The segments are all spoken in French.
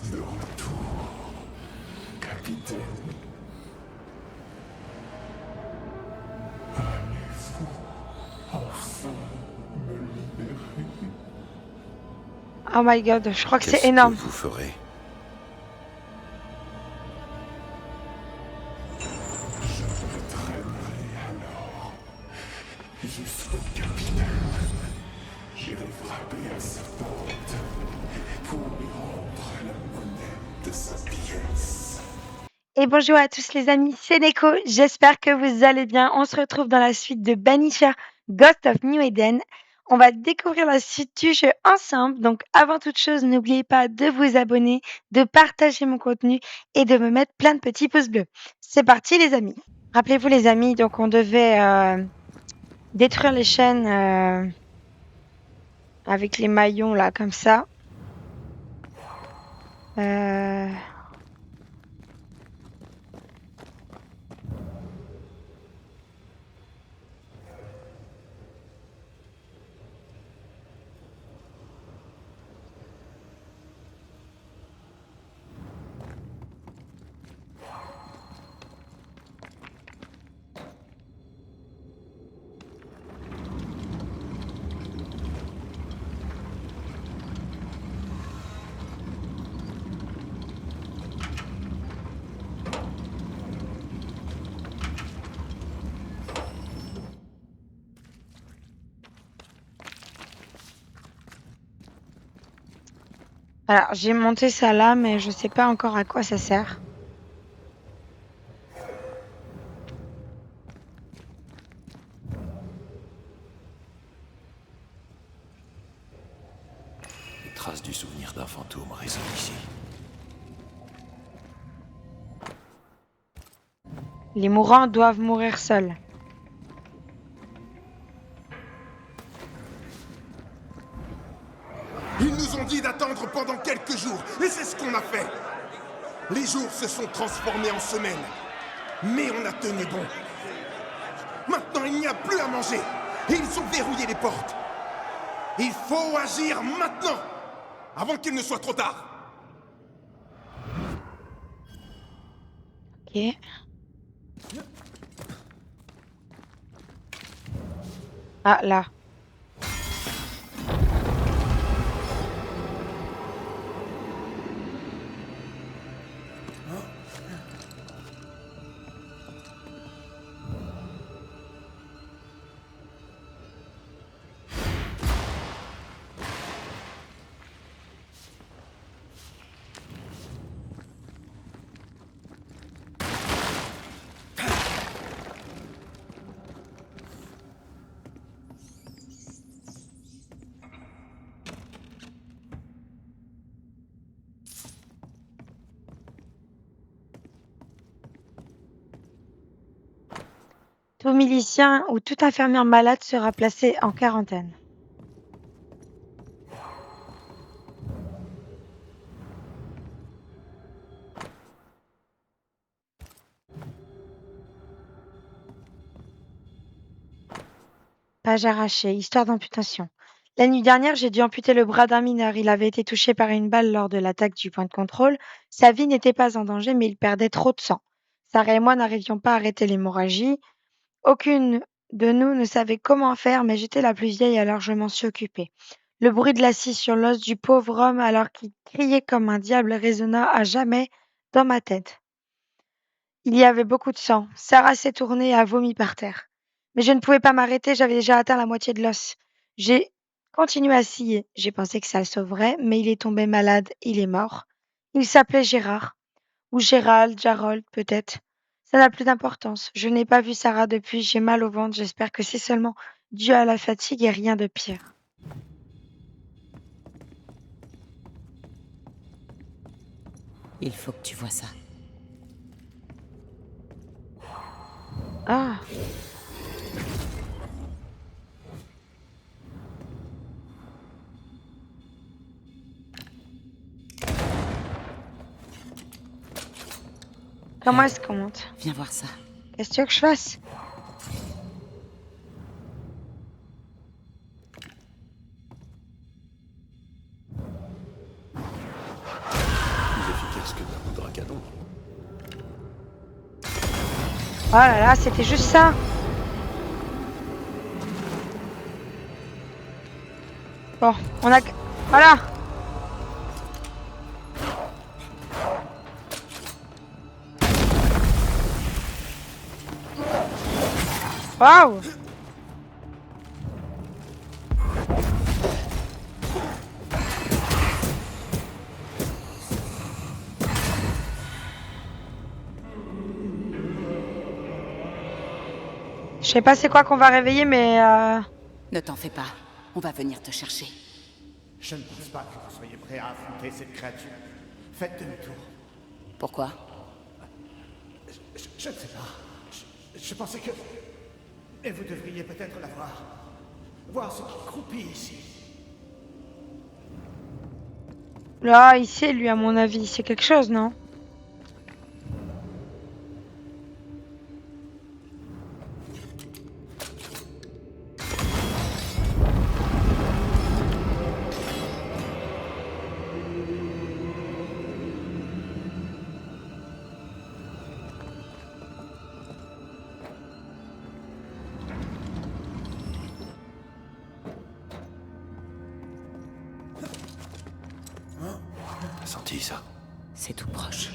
De retour, capitaine. Allez-vous enfin me libérer? Oh my god, je crois que c'est Qu'est-ce que énorme. vous ferez? Je me traînerai alors jusqu'au capitaine. J'irai frapper à sa porte pour lui rendre la monnaie de sa pièce. Et bonjour à tous les amis, c'est Neko, j'espère que vous allez bien. On se retrouve dans la suite de Banisher Ghost of New Eden. On va découvrir la suite du jeu ensemble. Donc avant toute chose, n'oubliez pas de vous abonner, de partager mon contenu et de me mettre plein de petits pouces bleus. C'est parti les amis. Rappelez-vous les amis, donc on devait détruire les chaînes avec les maillons là comme ça. Euh, Alors j'ai monté ça là, mais je sais pas encore à quoi ça sert. Les traces du souvenir d'un fantôme résonnent ici. Les mourants doivent mourir seuls. Ils nous ont dit d'attendre pendant quelques jours, et c'est ce qu'on a fait. Les jours se sont transformés en semaines, mais on a tenu bon. Maintenant, il n'y a plus à manger, et ils ont verrouillé les portes. Il faut agir maintenant, avant qu'il ne soit trop tard. Ok. Ah là. Tout milicien ou toute infirmière malade sera placé en quarantaine. Page arrachée, histoire d'amputation. La nuit dernière, j'ai dû amputer le bras d'un mineur. Il avait été touché par une balle lors de l'attaque du point de contrôle. Sa vie n'était pas en danger, mais il perdait trop de sang. Sarah et moi n'arrivions pas à arrêter l'hémorragie. Aucune de nous ne savait comment faire, mais j'étais la plus vieille, alors je m'en suis occupée. Le bruit de la scie sur l'os du pauvre homme, alors qu'il criait comme un diable, résonna à jamais dans ma tête. Il y avait beaucoup de sang. Sarah s'est tournée et a vomi par terre. Mais je ne pouvais pas m'arrêter, j'avais déjà atteint la moitié de l'os. J'ai continué à scier. J'ai pensé que ça le sauverait, mais il est tombé malade, il est mort. Il s'appelait Gérard. Ou Gérald, Jarold, peut-être. Ça n'a plus d'importance. Je n'ai pas vu Sarah depuis, j'ai mal au ventre, j'espère que c'est seulement dû à la fatigue et rien de pire. Il faut que tu vois ça. Ah, comment est-ce qu'on monte? Viens voir ça. Qu'est-ce que tu veux que je fasse? canon. Oh là là, c'était juste ça. Bon, on a... Voilà. Waouh. Je sais pas c'est quoi qu'on va réveiller, mais... Ne t'en fais pas. On va venir te chercher. Je ne pense pas que vous soyez prêt à affronter cette créature. Faites demi-tour. Pourquoi? Je ne sais pas. Je pensais que... Et vous devriez peut-être la voir. Voir ce qui croupit ici. Là, il sait, lui, à mon avis. C'est quelque chose, non? T'as senti ça? C'est tout proche.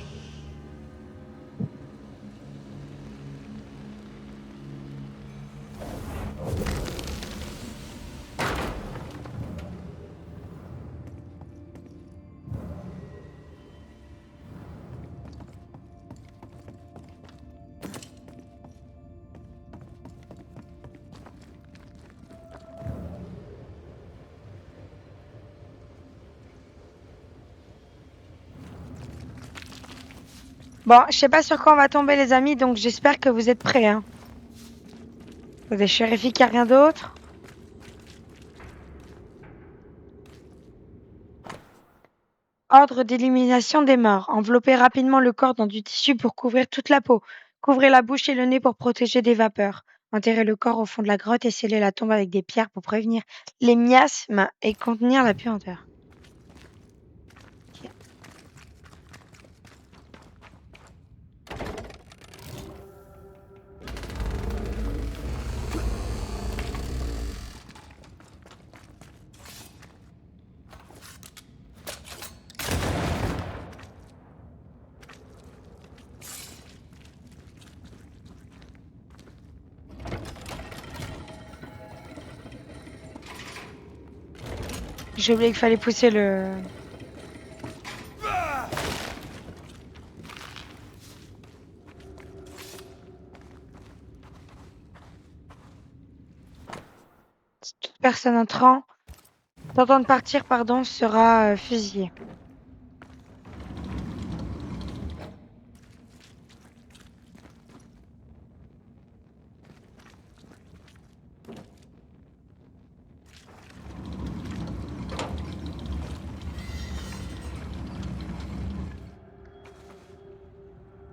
Bon, je sais pas sur quoi on va tomber, les amis, donc j'espère que vous êtes prêts, hein. Attendez, je vérifie qu'il n'y a rien d'autre. Ordre d'élimination des morts. Enveloppez rapidement le corps dans du tissu pour couvrir toute la peau. Couvrez la bouche et le nez pour protéger des vapeurs. Enterrez le corps au fond de la grotte et scellez la tombe avec des pierres pour prévenir les miasmes et contenir la puanteur. Ok. J'ai oublié qu'il fallait pousser le... Toute personne tentant de partir, pardon, sera fusillée.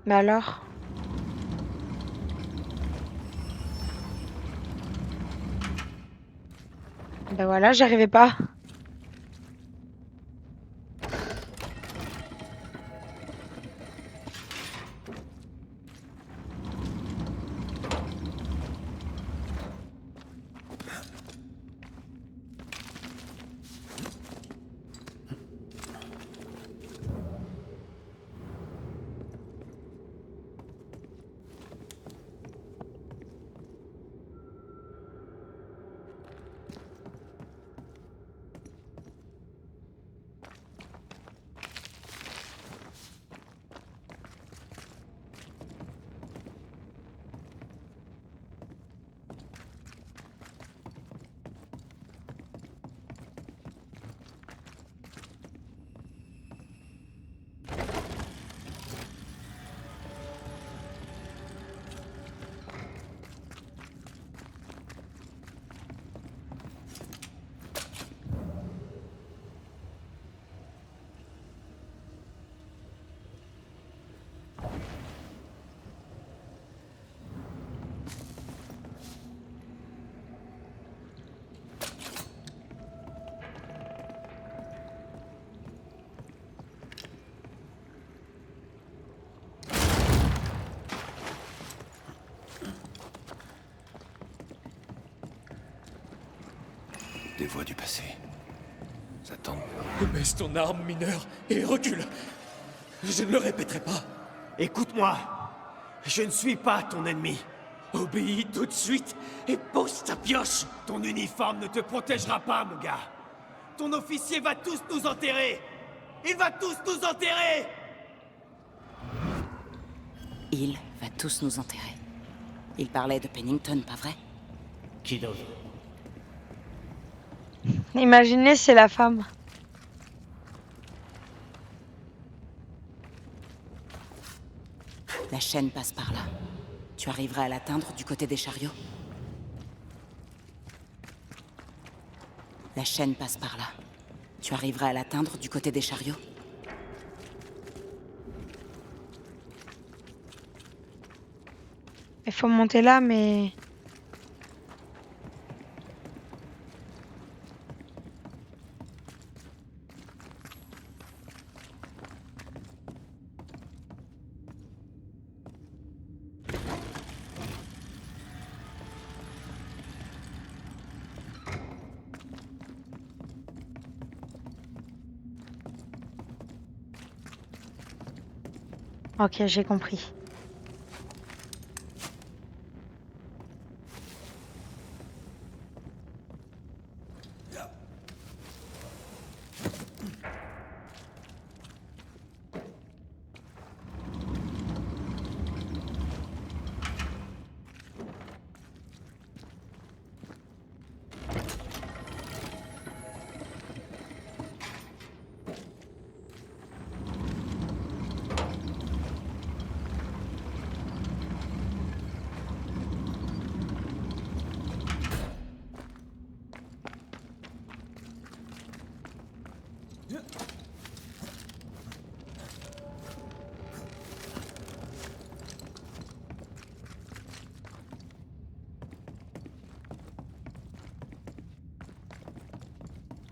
Mais alors? Ben voilà, j'arrivais pas. Des voix du passé. Ça tente. Baisse ton arme, mineur, et recule. Je ne le répéterai pas. Écoute-moi. Je ne suis pas ton ennemi. Obéis tout de suite et pose ta pioche. Ton uniforme ne te protégera pas, mon gars. Ton officier va tous nous enterrer. Il va tous nous enterrer. Il va tous nous enterrer. Il parlait de Pennington, pas vrai? Qui d'autre? Imaginez, c'est la femme. La chaîne passe par là. Tu arriveras à l'atteindre du côté des chariots? La chaîne passe par là. Tu arriveras à l'atteindre du côté des chariots? Il faut monter là, mais... Ok, j'ai compris.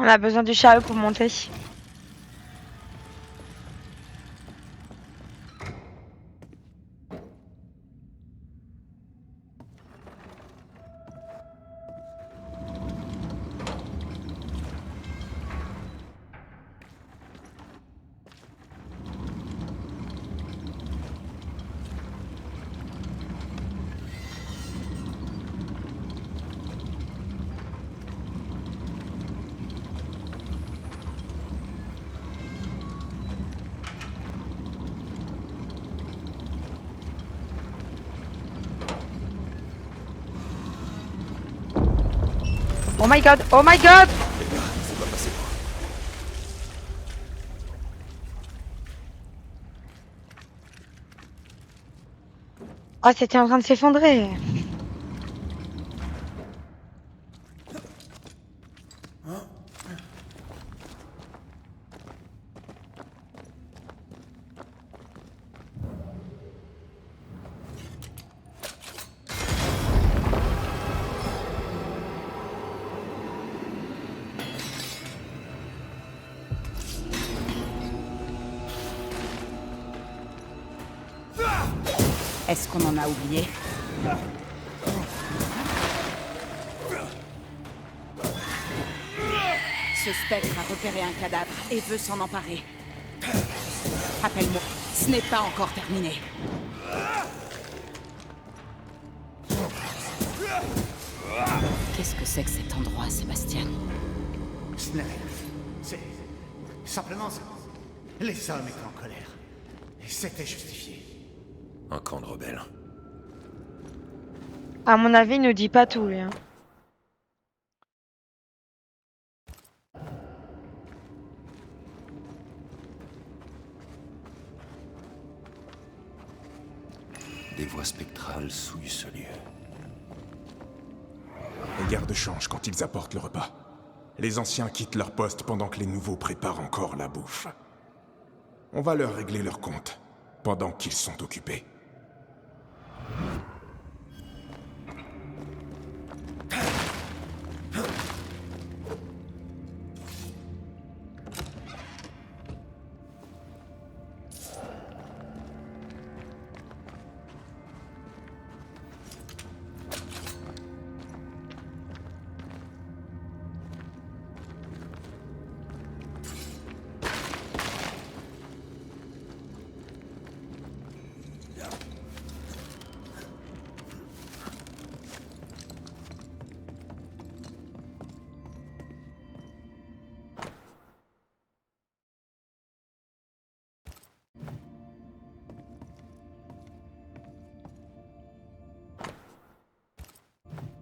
On a besoin du chariot pour monter. Oh my god! Oh my god! C'est pas passé loin. Oh, c'était en train de s'effondrer. Est-ce qu'on en a oublié? Ce spectre a repéré un cadavre et veut s'en emparer. Rappelle-moi, ce n'est pas encore terminé. Qu'est-ce que c'est que cet endroit, Sébastien? Ce n'est rien. C'est... simplement ça. Les hommes étaient en colère. Et c'était justifié. Un camp de rebelles. À mon avis, il nous dit pas tout, lui, hein. Des voix spectrales souillent ce lieu. Les gardes changent quand ils apportent le repas. Les anciens quittent leur poste pendant que les nouveaux préparent encore la bouffe. On va leur régler leur compte pendant qu'ils sont occupés.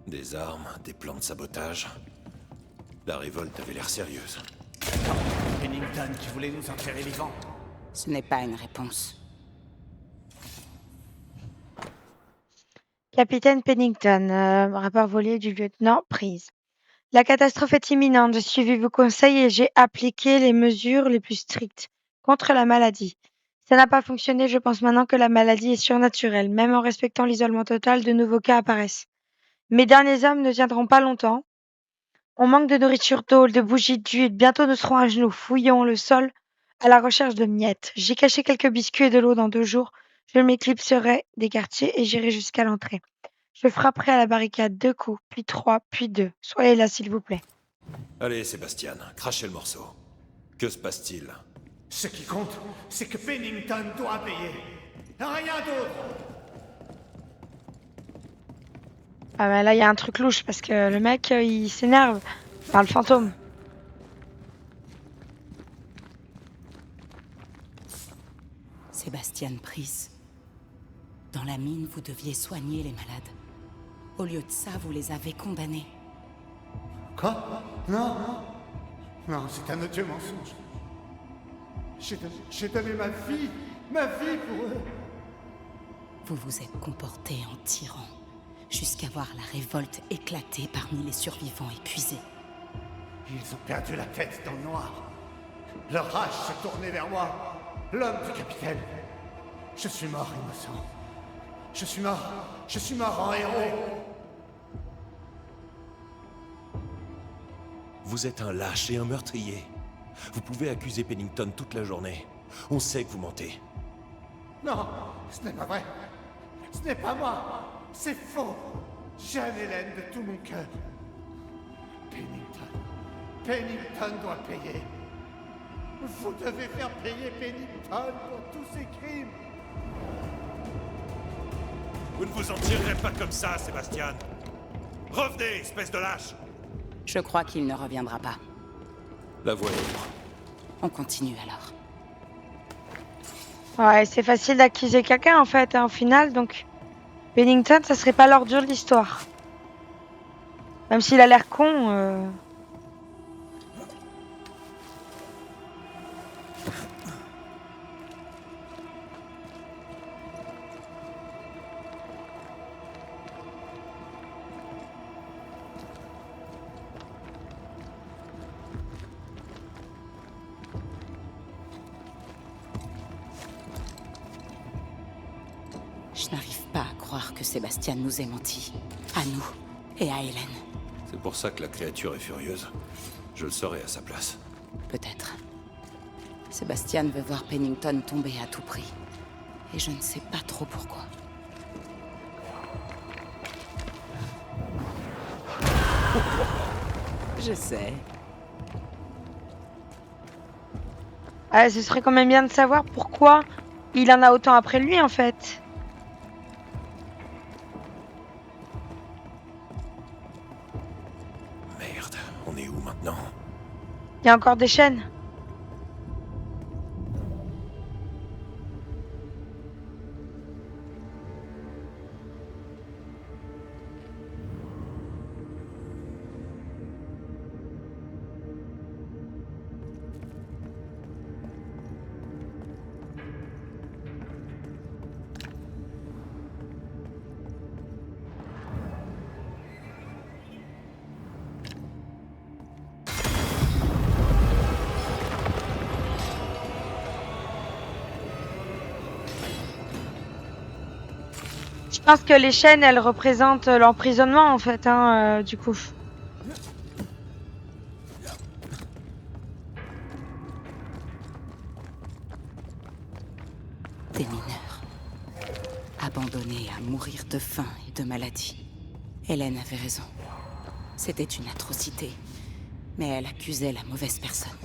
Des armes, des plans de sabotage. La révolte avait l'air sérieuse. Pennington qui voulait nous enterrer vivants. Ce n'est pas une réponse. Capitaine Pennington, rapport volé du lieutenant Prise. La catastrophe est imminente. J'ai suivi vos conseils et j'ai appliqué les mesures les plus strictes contre la maladie. Ça n'a pas fonctionné. Je pense maintenant que la maladie est surnaturelle. Même en respectant l'isolement total, de nouveaux cas apparaissent. Mes derniers hommes ne tiendront pas longtemps. On manque de nourriture, d'eau, de bougies, d'huile. Bientôt nous serons à genoux. Fouillons le sol à la recherche de miettes. J'ai caché quelques biscuits et de l'eau dans 2 jours. Je m'éclipserai des quartiers et j'irai jusqu'à l'entrée. Je frapperai à la barricade 2 coups, puis 3, puis 2. Soyez là, s'il vous plaît. Allez, Sébastien, crachez le morceau. Que se passe-t-il? Ce qui compte, c'est que Pennington doit payer. Rien d'autre. Ah bah là, il y a un truc louche parce que le mec, il s'énerve. Enfin, le fantôme. Sébastien Pris. Dans la mine, vous deviez soigner les malades. Au lieu de ça, vous les avez condamnés. Quoi? Non. Non, c'est un odieux mensonge. J'ai donné ma vie pour eux. Vous vous êtes comporté en tyran, jusqu'à voir la révolte éclater parmi les survivants épuisés. Ils ont perdu la tête dans le noir. Leur rage s'est tournée vers moi, l'homme du capitaine. Je suis mort innocent. Je suis mort en héros. Vous êtes un lâche et un meurtrier. Vous pouvez accuser Pennington toute la journée. On sait que vous mentez. Non, ce n'est pas vrai. Ce n'est pas moi. C'est faux. J'aime Hélène de tout mon cœur. Pennington doit payer. Vous devez faire payer Pennington pour tous ses crimes. Vous ne vous en tirerez pas comme ça, Sébastien. Revenez, espèce de lâche. Je crois qu'il ne reviendra pas. La voie est libre. On continue alors. Ouais, c'est facile d'accuser quelqu'un en fait, hein, au final. Donc, Pennington, ça serait pas l'ordure de l'histoire. Même s'il a l'air con. Je n'arrive pas à croire que Sébastien nous ait menti. À nous et à Hélène. C'est pour ça que la créature est furieuse. Je le serai à sa place. Peut-être. Sébastien veut voir Pennington tomber à tout prix. Et je ne sais pas trop pourquoi. Je sais. Ce serait quand même bien de savoir pourquoi il en a autant après lui en fait. Merde, on est où maintenant? Il y a encore des chaînes. Je pense que les chaînes, elles représentent l'emprisonnement en fait, hein, du coup. Des mineurs. Abandonnés à mourir de faim et de maladie. Hélène avait raison. C'était une atrocité. Mais elle accusait la mauvaise personne.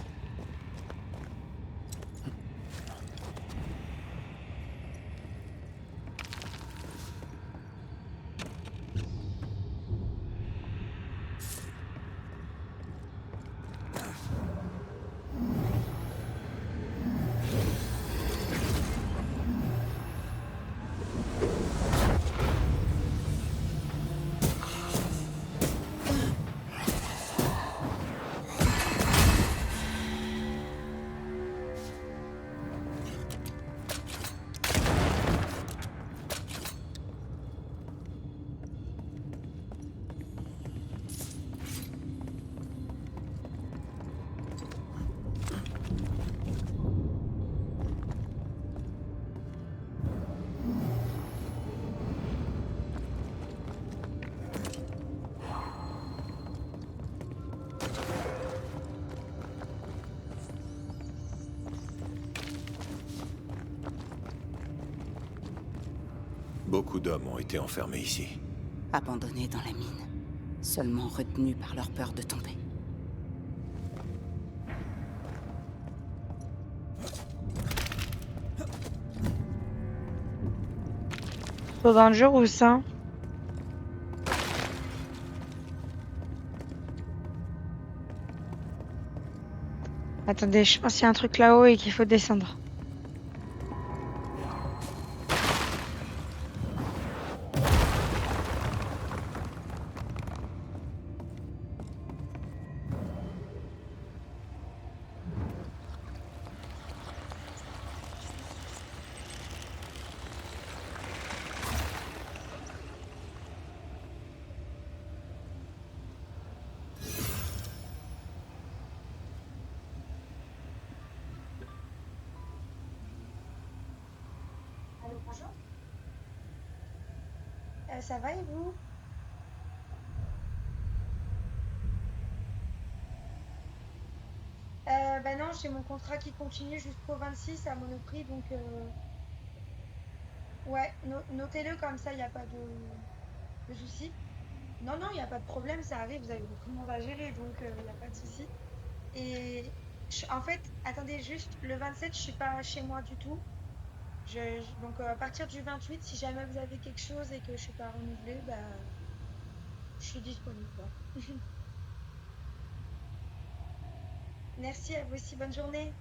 Beaucoup d'hommes ont été enfermés ici. Abandonnés dans la mine, seulement retenus par leur peur de tomber. Saut dans le jour ou ça? Attendez, je pense qu'il y a un truc là-haut et qu'il faut descendre. Allô, bonjour. Ça va et vous? Bah non, j'ai mon contrat qui continue jusqu'au 26 à Monoprix, donc ouais, notez-le comme ça, il n'y a pas de souci. Non, non, il n'y a pas de problème, ça arrive, vous avez beaucoup de monde à gérer, donc il n'y a pas de souci. Et en fait, attendez juste, le 27, je suis pas chez moi du tout. Donc à partir du 28, si jamais vous avez quelque chose et que je suis pas renouvelée, bah je suis disponible, quoi. Merci à vous aussi, bonne journée.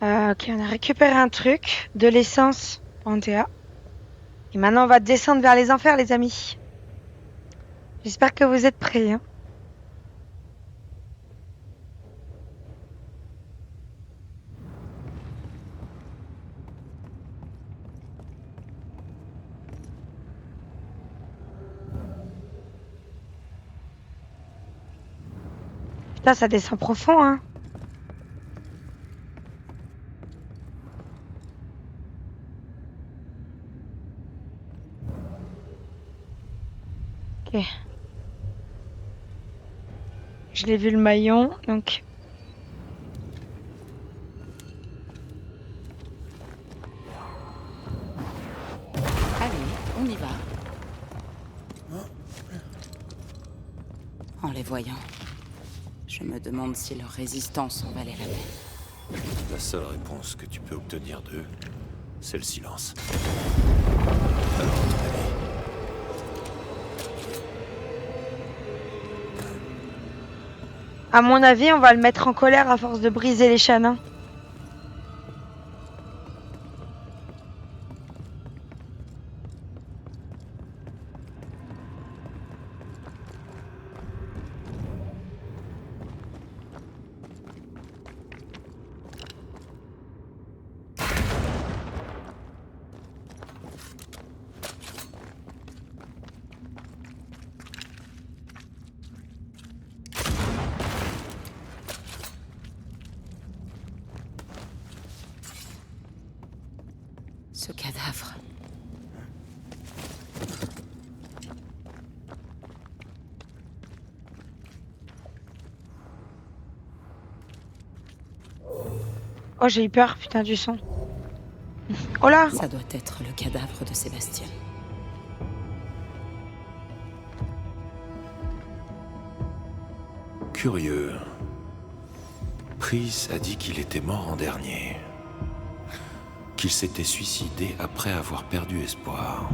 Ok, on a récupéré un truc, de l'essence pour Antea. Et maintenant, on va descendre vers les enfers, les amis. J'espère que vous êtes prêts, hein. Putain, ça descend profond, hein. Ok. Je l'ai vu le maillon, donc... Allez, on y va. En les voyant, je me demande si leur résistance en valait la peine. La seule réponse que tu peux obtenir d'eux, c'est le silence. Alors, à ton avis, À mon avis, on va le mettre en colère à force de briser les chaînes, hein. Ce cadavre. Oh, j'ai eu peur, putain, du son. Oh là! Ça doit être le cadavre de Sébastien. curieux. Pris a dit qu'il était mort en dernier. Qu'il s'était suicidé après avoir perdu espoir.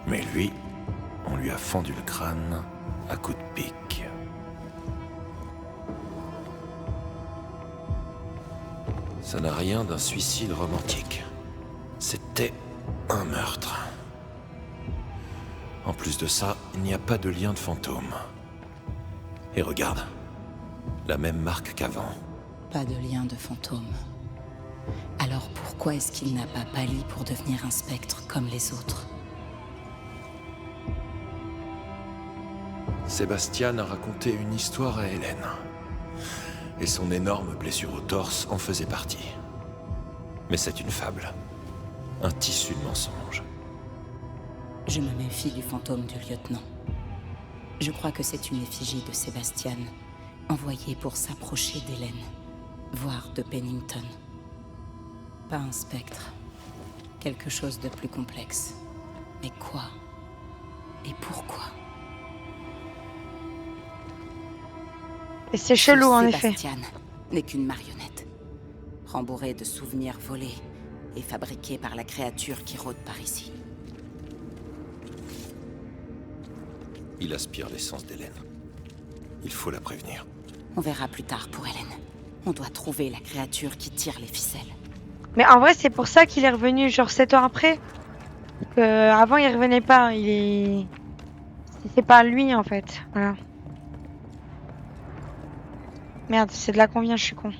Mais lui, on lui a fendu le crâne à coups de pique. Ça n'a rien d'un suicide romantique. C'était un meurtre. En plus de ça, il n'y a pas de lien de fantôme. Et regarde, la même marque qu'avant. Pas de lien de fantôme. Alors pourquoi est-ce qu'il n'a pas pâli pour devenir un spectre comme les autres? Sébastien a raconté une histoire à Hélène. Et son énorme blessure au torse en faisait partie. Mais c'est une fable. Un tissu de mensonges. Je me méfie du fantôme du lieutenant. Je crois que c'est une effigie de Sébastien, envoyée pour s'approcher d'Hélène, voire de Pennington. Pas un spectre. Quelque chose de plus complexe. Mais quoi? Et pourquoi? Et c'est chelou, en effet. Sébastien n'est qu'une marionnette, rembourrée de souvenirs volés et fabriquée par la créature qui rôde par ici. Il aspire l'essence d'Hélène. Il faut la prévenir. On verra plus tard pour Hélène. On doit trouver la créature qui tire les ficelles. Mais en vrai, c'est pour ça qu'il est revenu genre 7 ans après. Avant, il revenait pas. C'est pas lui, en fait. Voilà. Merde, c'est de là qu'on vient, je suis con.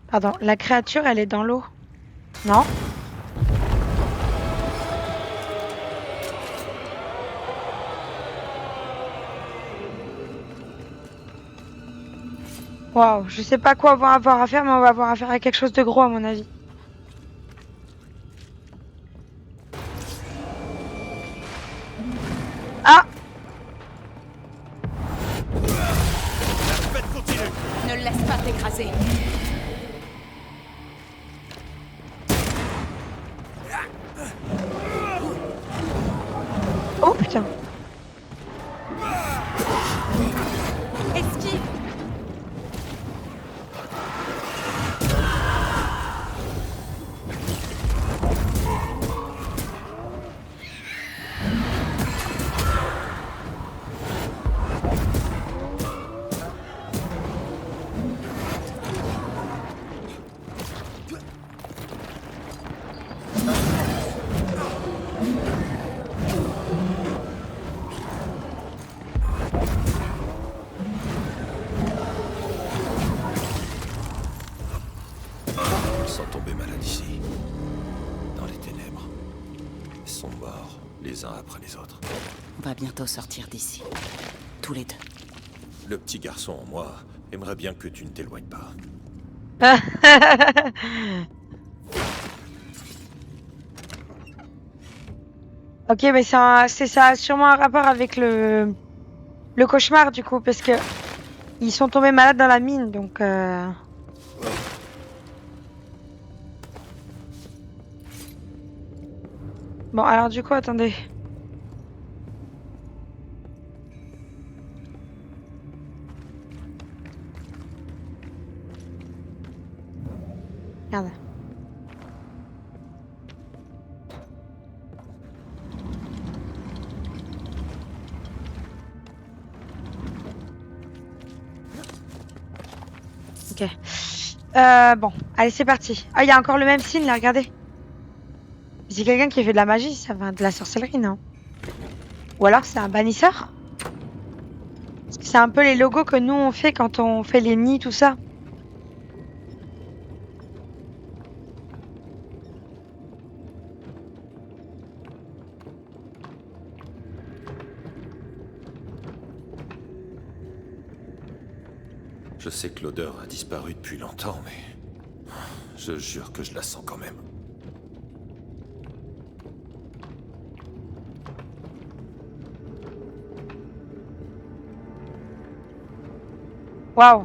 Pardon, la créature, elle est dans l'eau. Non? Waouh, je sais pas quoi on va avoir à faire, mais on va avoir à faire à quelque chose de gros, à mon avis. Ah! Ne le laisse pas t'écraser. Oh putain! Esquive. Ils sont tombés malades ici. Dans les ténèbres. Ils sont morts, les uns après les autres. On va bientôt sortir d'ici. Tous les deux. Le petit garçon en moi aimerait bien que tu ne t'éloignes pas. Ok, mais ça a sûrement un rapport avec le cauchemar, du coup, parce que ils sont tombés malades dans la mine, donc... Bon, alors du coup, attendez. Merde. Ok. Bon, allez, c'est parti. Ah, il y a encore le même signe, là, regardez. C'est quelqu'un qui fait de la magie, ça va de la sorcellerie, non? Ou alors c'est un bannisseur? Parce que c'est un peu les logos que nous on fait quand on fait les nids, tout ça. Je sais que l'odeur a disparu depuis longtemps, mais... Je jure que je la sens quand même. Waouh.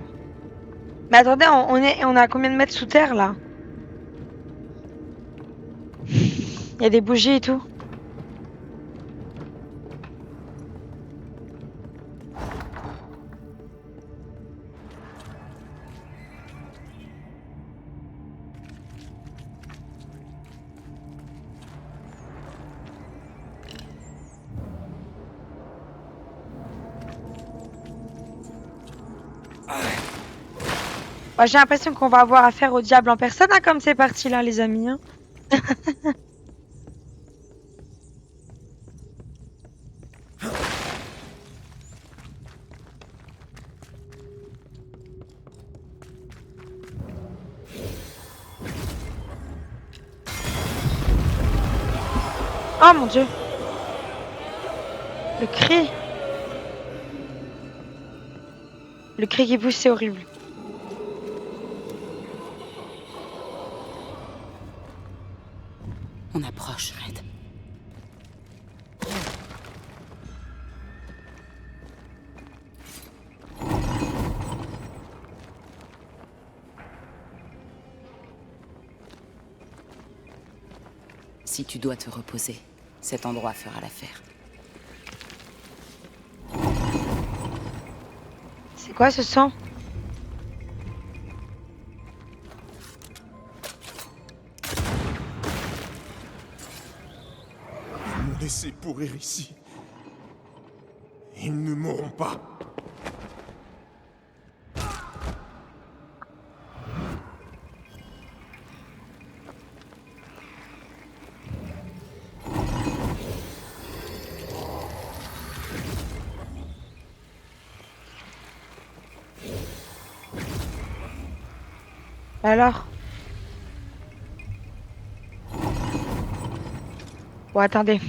Mais attendez, on est à combien de mètres sous terre là? Il y a des bougies et tout. Ouais, j'ai l'impression qu'on va avoir affaire au diable en personne, hein, comme c'est parti là, les amis. Hein. Oh mon dieu. Le cri. Le cri qui pousse, c'est horrible. On approche, Red. Si tu dois te reposer, cet endroit fera l'affaire. C'est quoi ce sang? Ils m'ont laissé pourrir ici. Ils ne mourront pas. Alors? Bon, attendez.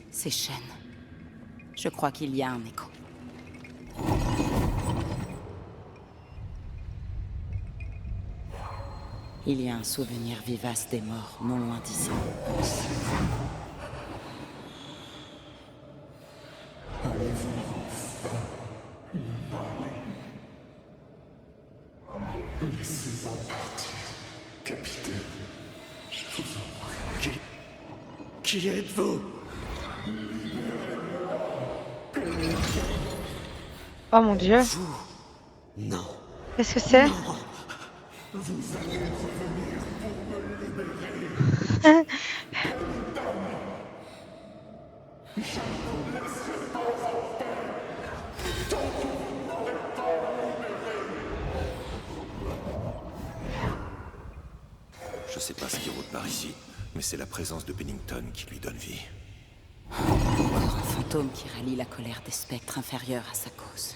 Ces chaînes. Je crois qu'il y a un écho. Il y a un souvenir vivace des morts, non loin d'ici. Capitaine, je vous en prie. Qui êtes-vous? Oh mon dieu. Non. Qu'est-ce que c'est? Je sais pas ce qui roule par ici, mais c'est la présence de Pennington qui lui donne vie. Encore un fantôme qui rallie la colère des spectres inférieurs à sa cause.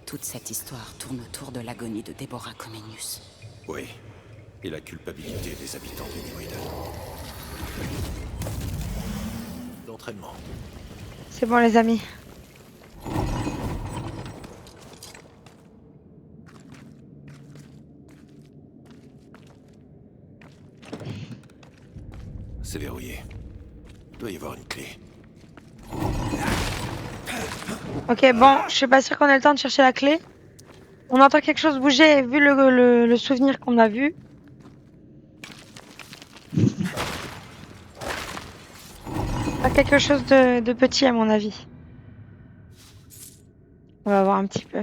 Toute cette histoire tourne autour de l'agonie de Deborah Comenius. Oui, et la culpabilité des habitants d'Uniwid. L'entraînement. C'est bon les amis. C'est verrouillé. Il doit y avoir une clé. Ok, bon, je suis pas sûre qu'on ait le temps de chercher la clé. On entend quelque chose bouger, vu le souvenir qu'on a vu. Pas quelque chose de petit à mon avis. On va voir un petit peu.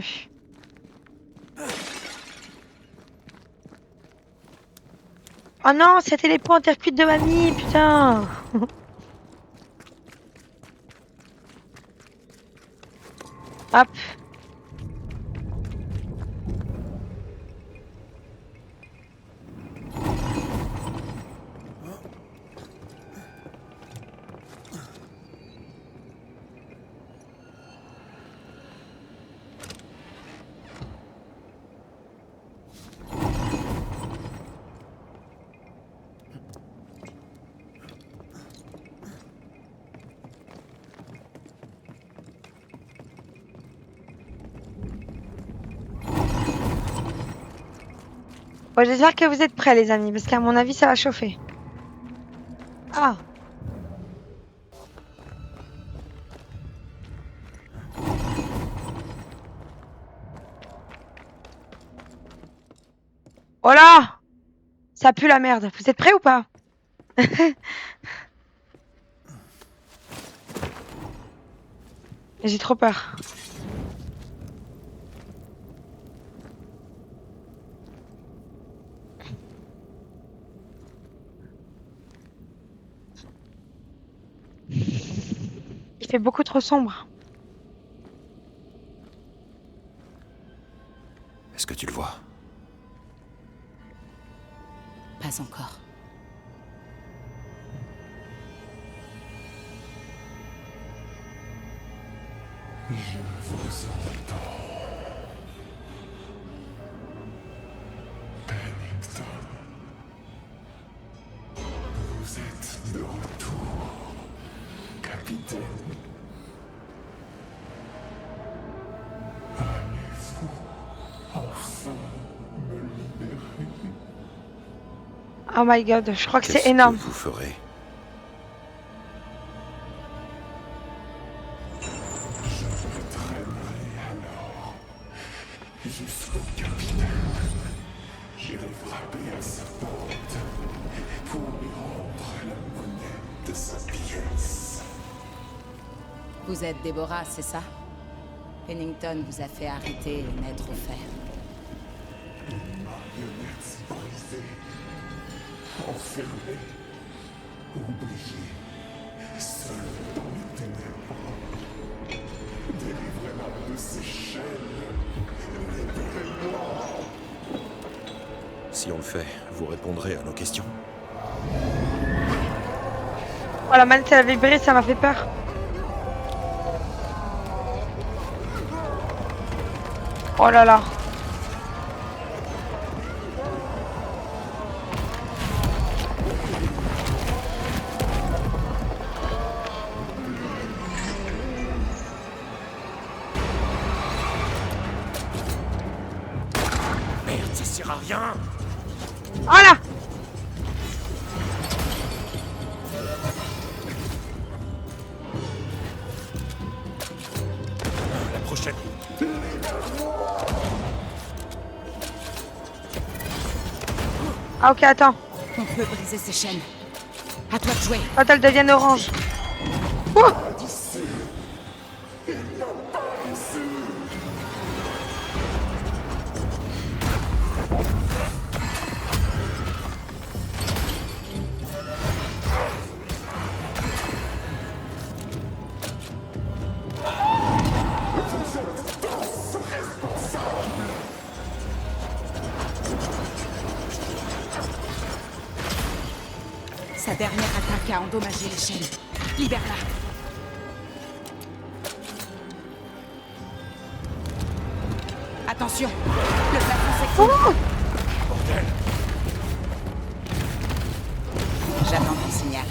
Oh non, c'était les points intercuites de mamie, putain. Hop. Bon, j'espère que vous êtes prêts, les amis, parce qu'à mon avis, ça va chauffer. Ah. Oh là! Ça pue la merde. Vous êtes prêts ou pas? J'ai trop peur. Il fait beaucoup trop sombre. Est-ce que tu le vois? Pas encore. Je vous entends. Pennington. Vous êtes de retour, capitaine. Allez-vous enfin me libérer? Oh my god, je crois que Qu'est-ce c'est énorme. que vous ferez? Je me traînerai alors jusqu'au capitaine. J'irai frapper à sa porte pour lui rendre la monnaie de sa pièce. Vous êtes Déborah, c'est ça? Pennington vous a fait arrêter et mettre au fer. Marionnettes brisées, enfermées, oubliées, seul dans les ténèbres. Délivrez-moi de ces chaînes, libérez-moi. Si on le fait, vous répondrez à nos questions. Oh la manette elle a vibré, ça m'a fait peur. Oh là là. Merde, ça sert à rien! Oh là. La prochaine! Ah ok, attends. On peut briser ces chaînes. À toi de jouer. Quand elles deviennent orange. Ouh. Sa dernière attaque a endommagé les chaînes. Libère-la. Attention, le plafond s'effondre. J'attends ton signal.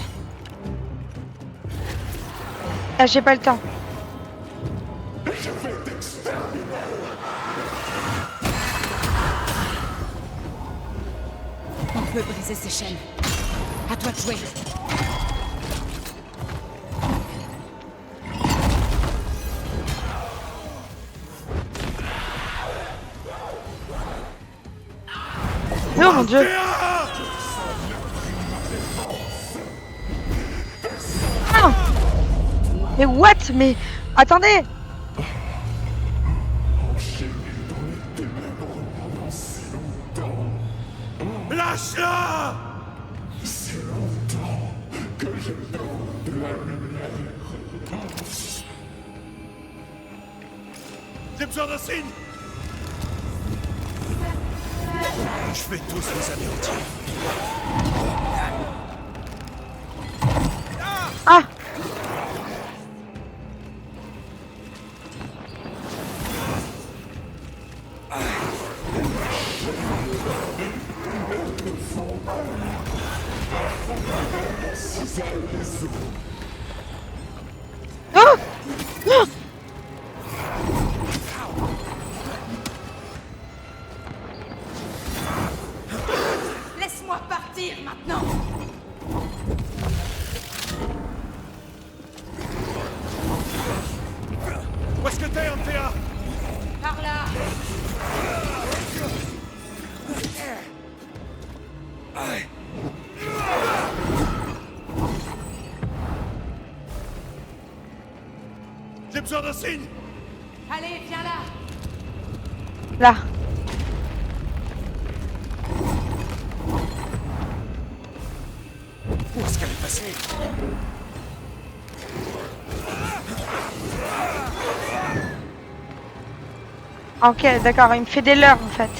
Ah, j'ai pas le temps. On peut briser ces chaînes. À toi de jouer. Oh mon dieu. Ah. Mais what? Mais attendez. Lâche-la! C'est longtemps que je demande de la lumière. J'ai besoin d'un signe! Je vais tous les anéantir. Ah. Ah. Ah. Laisse-moi partir maintenant. Où est-ce que t'es, Antea? Par là. J'ai besoin d'un signe. Allez, viens là. Là. Où est-ce qu'elle est passée? Ok, d'accord, il me fait des leurres en fait.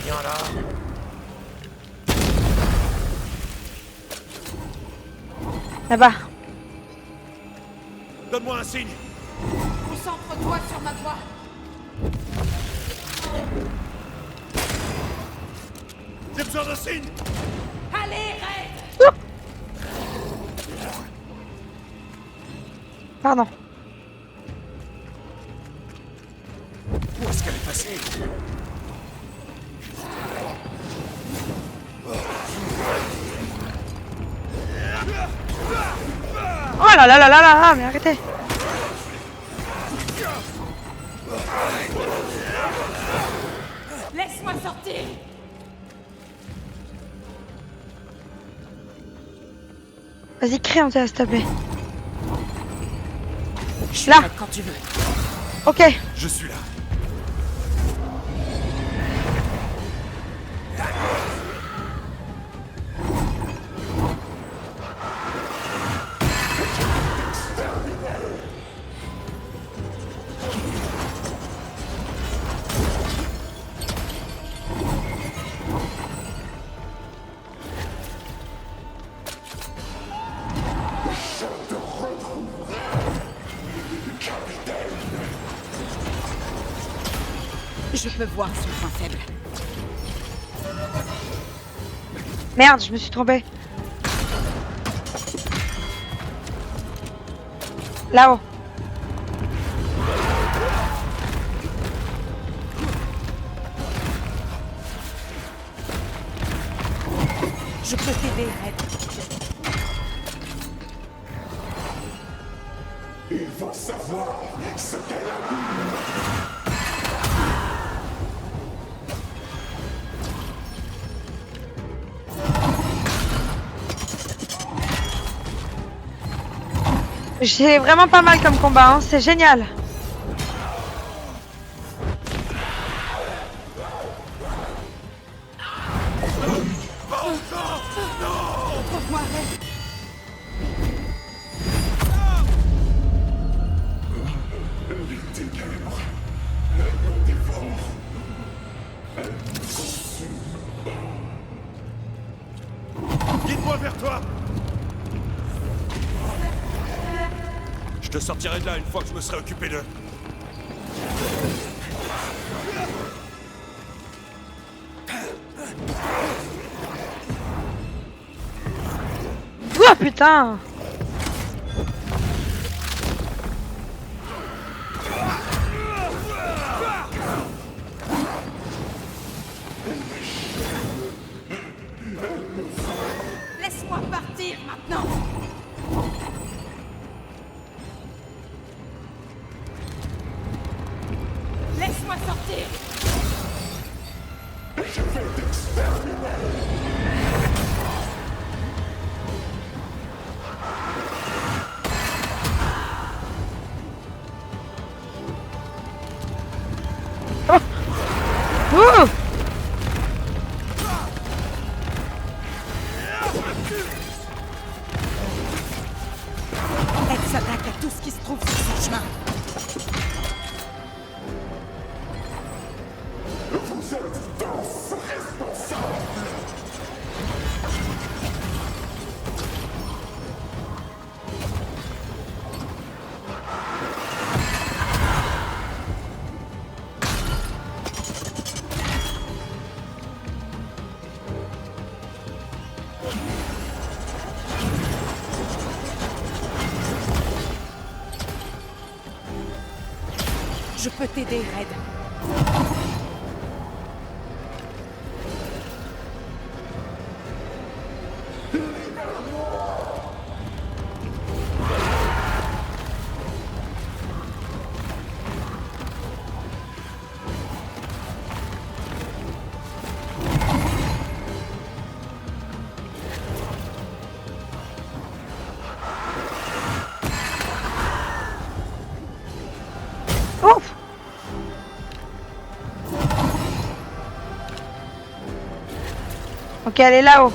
Rien là. Là-bas. Donne-moi un signe. Concentre-toi sur ma voix. J'ai besoin d'un signe. Allez, Red. Pardon. Où est-ce qu'elle est passée? Oh là là là là là là, mais arrêtez. Laisse-moi sortir. Vas-y, crie en s'il te plaît. Je suis Là. prête quand tu veux. Ok. Je suis là. Je peux voir son point faible. Merde, je me suis trompée. Là-haut. Je peux t'aider, Red. Ils vont savoir ce qu'elle a vu. J'ai vraiment pas mal comme combat, hein. C'est génial. Trouve-moi, Red. Les ténèbres, elle me dévore. Guide-moi vers toi. Je te sortirai de là une fois que je me serai occupé d'eux. Oh putain. Laisse-moi partir maintenant. Laisse-moi sortir. Je vais t'exterminer. Ouh. Elle s'attaque à tout ce qui se trouve sur son chemin. Vous êtes tous responsables. Je peux t'aider, Red. Ok, elle est là-haut.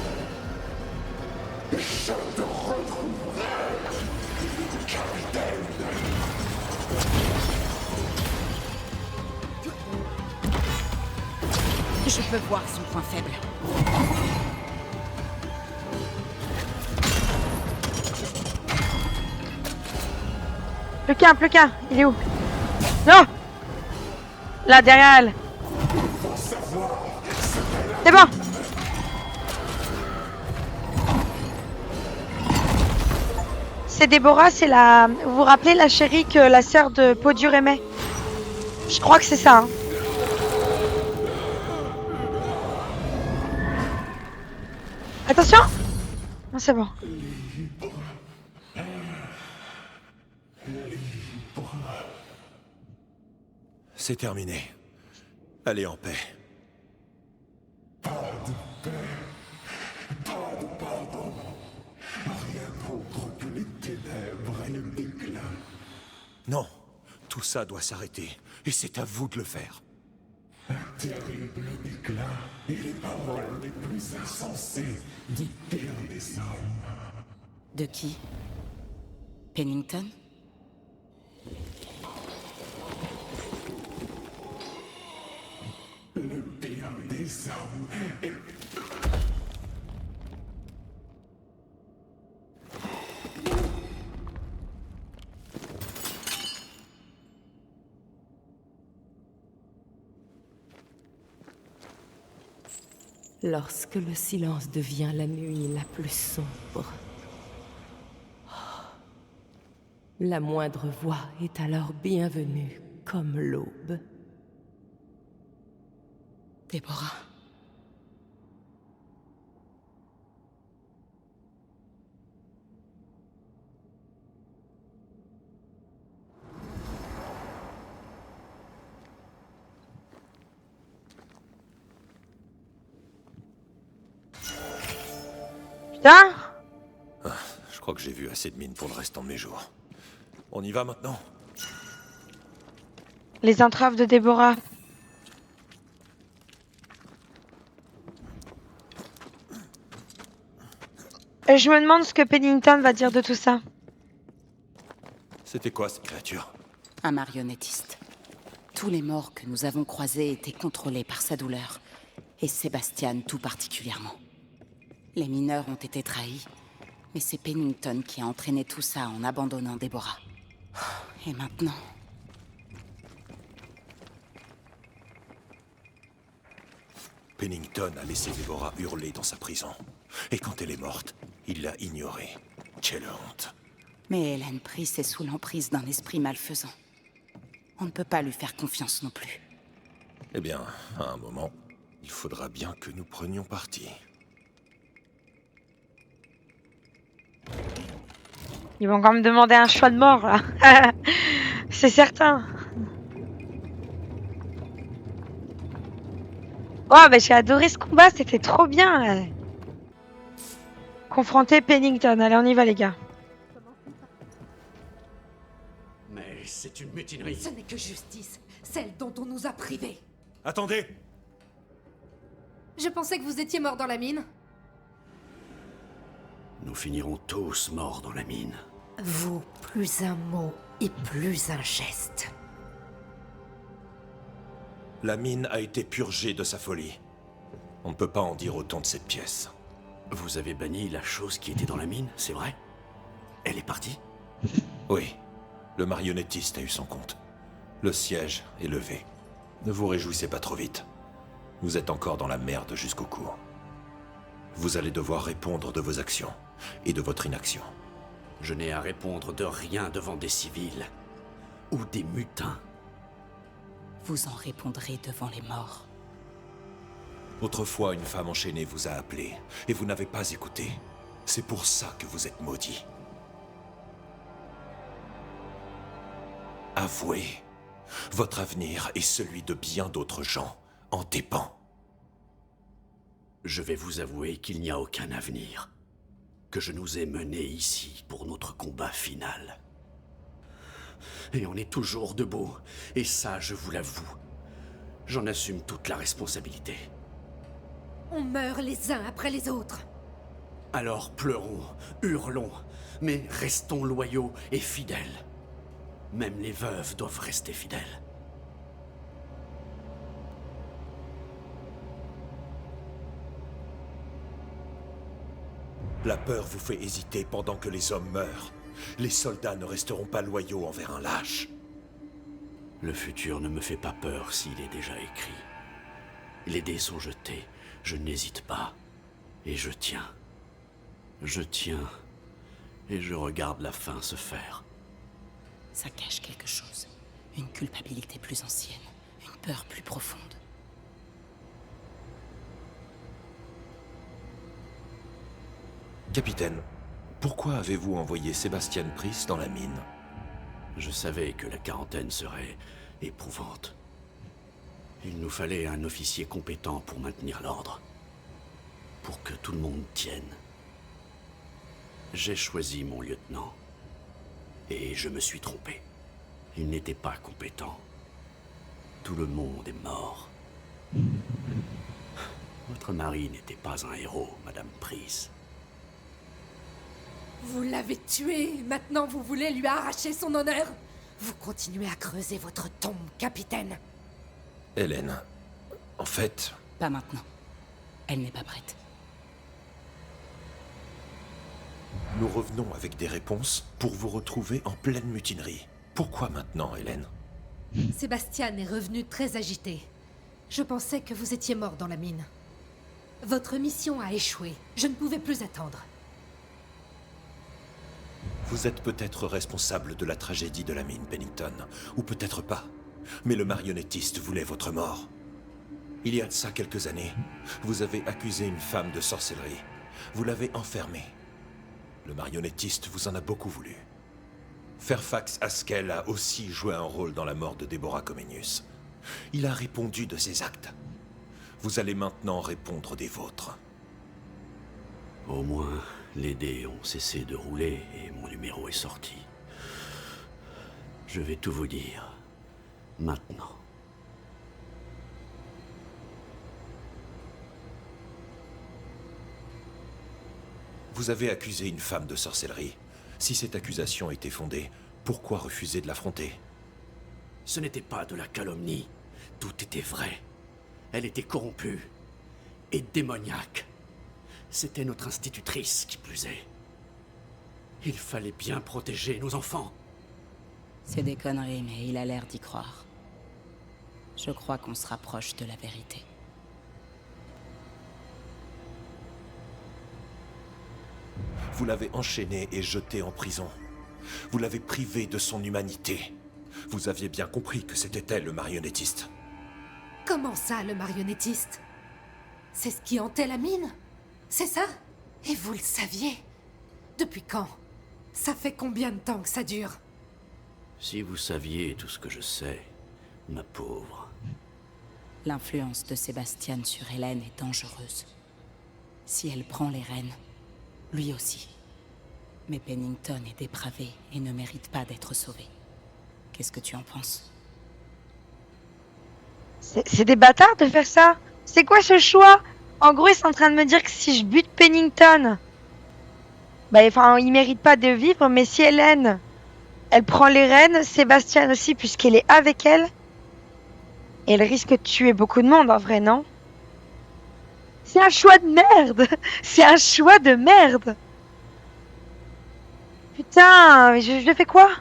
Je peux voir son point faible. Plus qu'un. Il est où? Non! Là, derrière elle. C'est bon! C'est Déborah, c'est la... Vous vous rappelez la chérie que la sœur de Podur aimait? Je crois que c'est ça, hein. Attention! Non, c'est bon. C'est terminé. Allez en paix. Non, tout ça doit s'arrêter. Et c'est à vous de le faire. Terrible déclin et les paroles les plus insensées du pire des hommes. De qui? Pennington? Le pire des hommes est... Lorsque le silence devient la nuit la plus sombre, la moindre voix est alors bienvenue comme l'aube. Déborah. Putain! Je crois que j'ai vu assez de mines pour le restant de mes jours. On y va maintenant? Les entraves de Déborah. Je me demande ce que Pennington va dire de tout ça. C'était quoi cette créature? Un marionnettiste. Tous les morts que nous avons croisés étaient contrôlés par sa douleur. Et Sébastien tout particulièrement. Les mineurs ont été trahis. Mais c'est Pennington qui a entraîné tout ça en abandonnant Déborah. Et maintenant... Pennington a laissé Déborah hurler dans sa prison. Et quand elle est morte, il l'a ignorée. Quelle honte. Mais Hélène Price est sous l'emprise d'un esprit malfaisant. On ne peut pas lui faire confiance non plus. Eh bien, à un moment, il faudra bien que nous prenions parti. Ils vont quand même demander un choix de mort, là. C'est certain. Oh, bah j'ai adoré ce combat, c'était trop bien. Confronter Pennington. Allez, on y va, les gars. Mais c'est une mutinerie. Ce n'est que justice, celle dont on nous a privés. Attendez! Je pensais que vous étiez mort dans la mine. Nous finirons tous morts dans la mine. Vous, plus un mot et plus un geste. La mine a été purgée de sa folie. On ne peut pas en dire autant de cette pièce. Vous avez banni la chose qui était dans la mine, c'est vrai? Elle est partie? Oui, le marionnettiste a eu son compte. Le siège est levé. Ne vous réjouissez pas trop vite. Vous êtes encore dans la merde jusqu'au cou. Vous allez devoir répondre de vos actions et de votre inaction. Je n'ai à répondre de rien devant des civils. Ou des mutins. Vous en répondrez devant les morts. Autrefois, une femme enchaînée vous a appelé, et vous n'avez pas écouté. C'est pour ça que vous êtes maudit. Avouez, votre avenir et celui de bien d'autres gens en dépend. Je vais vous avouer qu'il n'y a aucun avenir. Que je nous ai menés ici pour notre combat final. Et on est toujours debout, et ça, je vous l'avoue. J'en assume toute la responsabilité. On meurt les uns après les autres. Alors pleurons, hurlons, mais restons loyaux et fidèles. Même les veuves doivent rester fidèles. La peur vous fait hésiter pendant que les hommes meurent. Les soldats ne resteront pas loyaux envers un lâche. Le futur ne me fait pas peur s'il est déjà écrit. Les dés sont jetés, je n'hésite pas. Et je tiens. Je tiens. Et je regarde la fin se faire. Ça cache quelque chose. Une culpabilité plus ancienne. Une peur plus profonde. Capitaine, pourquoi avez-vous envoyé Sébastien Price dans la mine? Je savais que la quarantaine serait éprouvante. Il nous fallait un officier compétent pour maintenir l'ordre. Pour que tout le monde tienne. J'ai choisi mon lieutenant. Et je me suis trompé. Il n'était pas compétent. Tout le monde est mort. Votre mari n'était pas un héros, Madame Price. Vous l'avez tué, maintenant vous voulez lui arracher son honneur? Vous continuez à creuser votre tombe, capitaine. Hélène, en fait... Pas maintenant. Elle n'est pas prête. Nous revenons avec des réponses pour vous retrouver en pleine mutinerie. Pourquoi maintenant, Hélène? Sébastien est revenu très agité. Je pensais que vous étiez mort dans la mine. Votre mission a échoué. Je ne pouvais plus attendre. Vous êtes peut-être responsable de la tragédie de la mine, Pennington. Ou peut-être pas. Mais le marionnettiste voulait votre mort. Il y a de ça quelques années, vous avez accusé une femme de sorcellerie. Vous l'avez enfermée. Le marionnettiste vous en a beaucoup voulu. Fairfax Haskell a aussi joué un rôle dans la mort de Deborah Comenius. Il a répondu de ses actes. Vous allez maintenant répondre des vôtres. Au moins, les dés ont cessé de rouler et mon numéro est sorti. Je vais tout vous dire. Maintenant. Vous avez accusé une femme de sorcellerie. Si cette accusation était fondée, pourquoi refuser de l'affronter? Ce n'était pas de la calomnie. Tout était vrai. Elle était corrompue. Et démoniaque. C'était notre institutrice qui plus est. Il fallait bien protéger nos enfants. C'est des conneries, mais il a l'air d'y croire. Je crois qu'on se rapproche de la vérité. Vous l'avez enchaîné et jeté en prison. Vous l'avez privé de son humanité. Vous aviez bien compris que c'était elle le marionnettiste. Comment ça, le marionnettiste? C'est ce qui hantait la mine? C'est ça? Et vous le saviez? Depuis quand? Ça fait combien de temps que ça dure? Si vous saviez tout ce que je sais, ma pauvre. L'influence de Sébastien sur Hélène est dangereuse. Si elle prend les rênes, lui aussi. Mais Pennington est dépravé et ne mérite pas d'être sauvé. Qu'est-ce que tu en penses? C'est des bâtards de faire ça. C'est quoi ce choix? En gros, ils sont en train de me dire que si je bute Pennington, bah, enfin, il mérite pas de vivre, mais si Hélène, elle prend les rênes, Sébastien aussi, puisqu'elle est avec elle, et elle risque de tuer beaucoup de monde, en vrai, non? C'est un choix de merde. C'est un choix de merde. Putain, je fais quoi?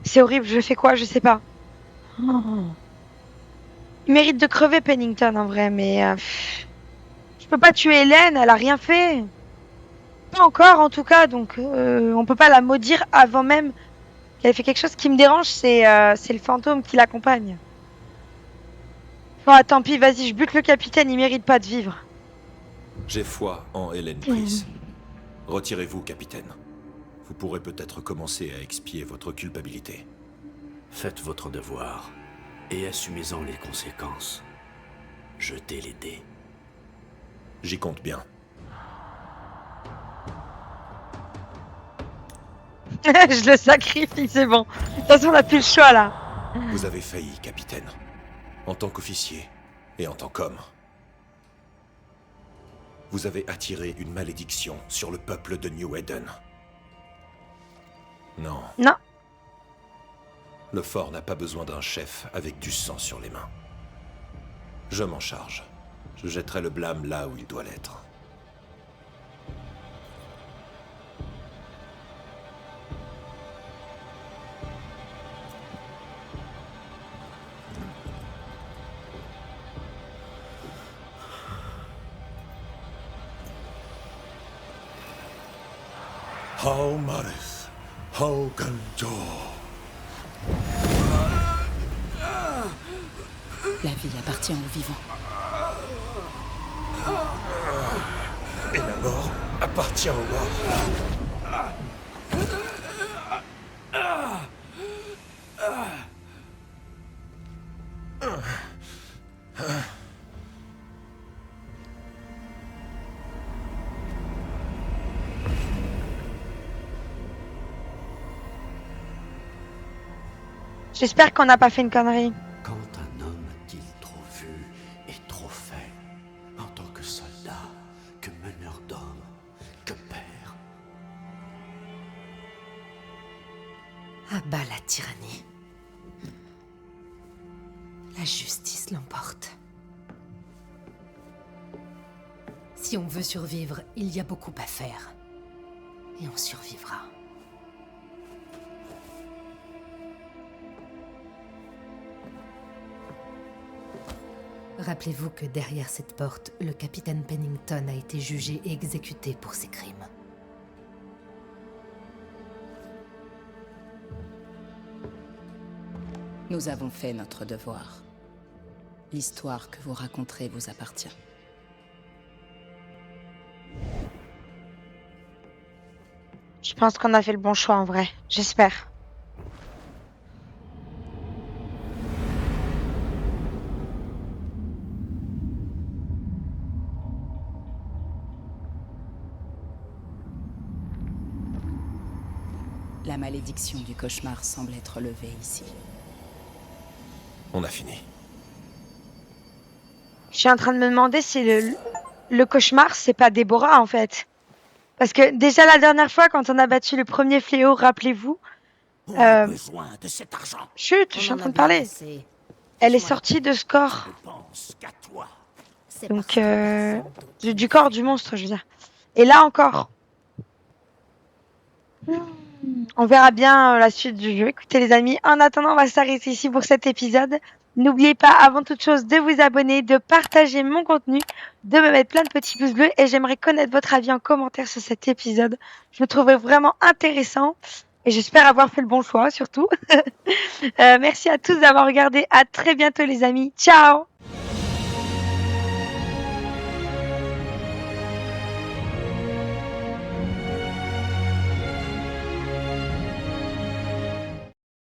C'est horrible, je fais quoi? Je sais pas. Oh. Il mérite de crever, Pennington, en vrai, mais... je peux pas tuer Hélène, elle a rien fait. Pas encore, en tout cas, donc on peut pas la maudire avant même qu'elle ait fait quelque chose. Qui me dérange, c'est le fantôme qui l'accompagne. Oh, tant pis, vas-y, je bute le capitaine, il mérite pas de vivre. J'ai foi en Hélène Price. Retirez-vous, capitaine. Vous pourrez peut-être commencer à expier votre culpabilité. Faites votre devoir et assumez-en les conséquences. Jetez les dés. J'y compte bien. Je le sacrifie, c'est bon. De toute façon, on n'a plus le choix, là. Vous avez failli, capitaine. En tant qu'officier, Et en tant qu'homme, vous avez attiré une malédiction sur le peuple de New Eden. Non. Non. Le fort n'a pas besoin d'un chef avec du sang sur les mains. Je m'en charge. Je jetterai le blâme là où il doit l'être. Hao Maris, Hao Ganjo. La vie appartient aux vivants. Et la mort appartient aux morts. J'espère qu'on n'a pas fait une connerie. Quand un homme a-t-il trop vu et trop fait, en tant que soldat, que meneur d'hommes, que père? À bas la tyrannie. La justice l'emporte. Si on veut survivre, il y a beaucoup à faire. Et on survivra. Rappelez-vous que derrière cette porte, le capitaine Pennington a été jugé et exécuté pour ses crimes. Nous avons fait notre devoir. L'histoire que vous raconterez vous appartient. Je pense qu'on a fait le bon choix en vrai. J'espère. La malédiction du cauchemar semble être levée ici. On a fini. Je suis en train de me demander si le cauchemar, c'est pas Déborah en fait. Parce que déjà la dernière fois, quand on a battu le premier fléau, rappelez-vous. On a besoin de cet argent. Chut, je suis en train de parler. Elle est sortie de ce corps. Donc, du corps du monstre, je veux dire. Et là encore. On verra bien la suite du jeu. Écoutez les amis, en attendant, on va s'arrêter ici pour cet épisode. N'oubliez pas, avant toute chose, de vous abonner, de partager mon contenu, de me mettre plein de petits pouces bleus. Et j'aimerais connaître votre avis en commentaire sur cet épisode. Je le trouverai vraiment intéressant. Et j'espère avoir fait le bon choix, surtout. Merci à tous d'avoir regardé. À très bientôt les amis. Ciao!